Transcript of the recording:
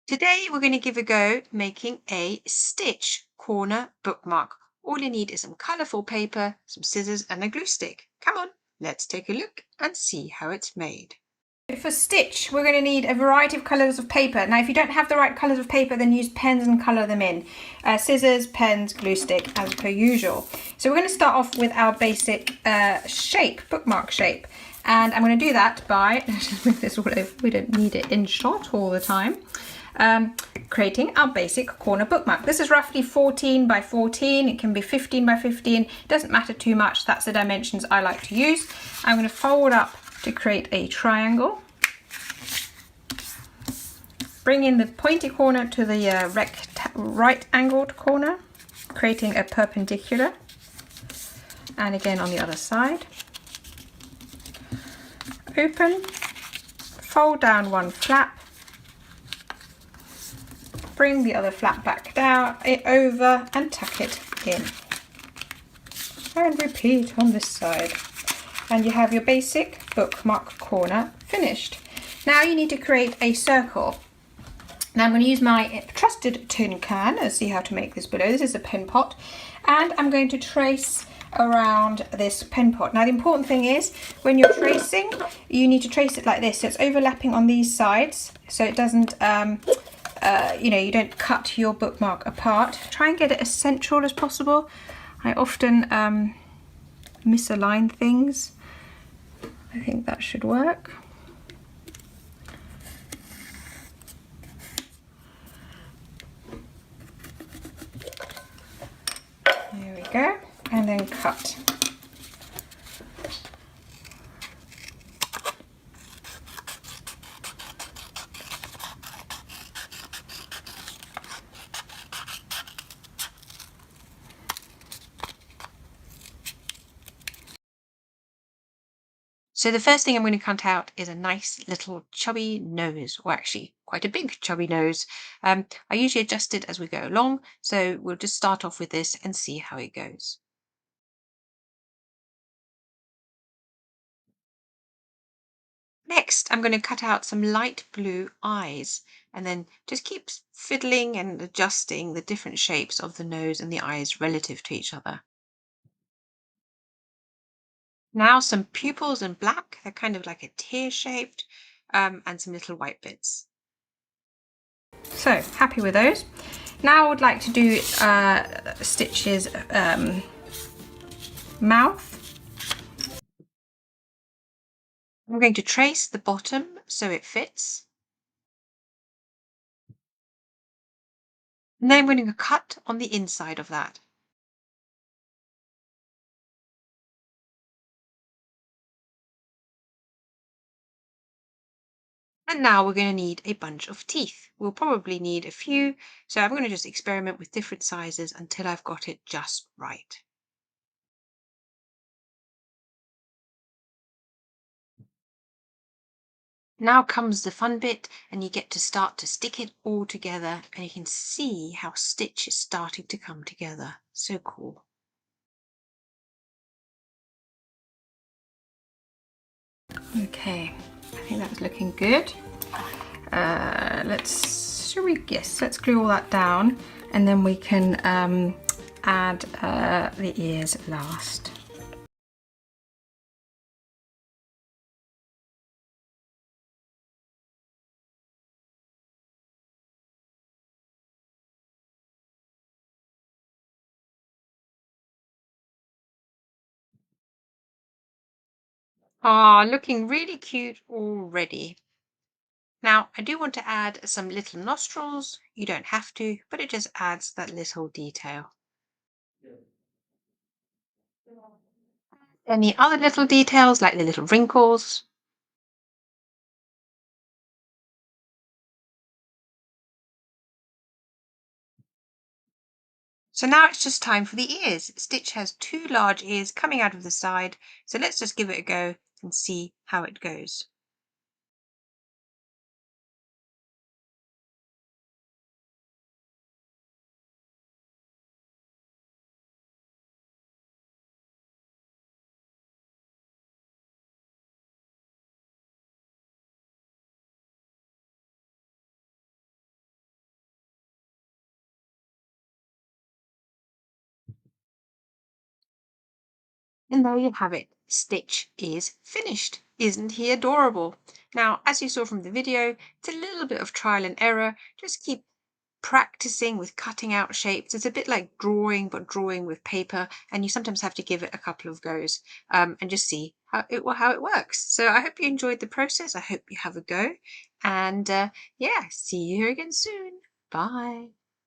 Today we're going to give a go making a stitch corner bookmark. All you need is some colourful paper, some scissors and a glue stick. Come on, let's take a look and see how it's made. For stitch, we're going to need a variety of colours of paper. Now, if you don't have the right colours of paper, then use pens and colour them in. Scissors, pens, glue stick, as per usual. So we're going to start off with our basic shape, bookmark shape. And I'm going to do that by, let's just move this all over, we don't need it in shot all the time. Creating our basic corner bookmark. This is roughly 14 by 14. It can be 15 by 15. It doesn't matter too much. That's the dimensions I like to use. I'm going to fold up to create a triangle. Bring in the pointy corner to the right angled corner, creating a perpendicular. And again on the other side. Open, fold down one flap, bring the other flap back down, over and tuck it in. And repeat on this side. And you have your basic bookmark corner finished. Now you need to create a circle. Now I'm going to use my trusted tin can and see how to make this below. This is a pen pot, and I'm going to trace around this pen pot. Now the important thing is when you're tracing, you need to trace it like this, so it's overlapping on these sides, so it doesn't, you don't cut your bookmark apart. Try and get it as central as possible. I often misalign things. I think that should work. There we go, and then cut. So the first thing I'm going to cut out is a nice little chubby nose, or actually quite a big chubby nose. I usually adjust it as we go along, so we'll just start off with this and see how it goes. Next, I'm going to cut out some light blue eyes and then just keep fiddling and adjusting the different shapes of the nose and the eyes relative to each other. Now some pupils in black, they're kind of like a tear shaped, and some little white bits. So happy with those. Now I would like to do Stitch's mouth. I'm going to trace the bottom so it fits. And then I'm going to cut on the inside of that. And now we're going to need a bunch of teeth. We'll probably need a few, so I'm going to just experiment with different sizes until I've got it just right. Now comes the fun bit, and you get to start to stick it all together, and you can see how Stitch is starting to come together. So cool. Okay, I think that's looking good. Let's glue all that down, and then we can add the ears last. Ah, looking really cute already. Now, I do want to add some little nostrils. You don't have to, but it just adds that little detail. Any other little details, like the little wrinkles? So now it's just time for the ears. Stitch has two large ears coming out of the side, so let's just give it a go and see how it goes. And there you have it. Stitch is finished. Isn't he adorable? Now, as you saw from the video, it's a little bit of trial and error. Just keep practicing with cutting out shapes. It's a bit like drawing, but drawing with paper, and you sometimes have to give it a couple of goes and just see how it works. So I hope you enjoyed the process. I hope you have a go, and yeah, see you here again soon. Bye.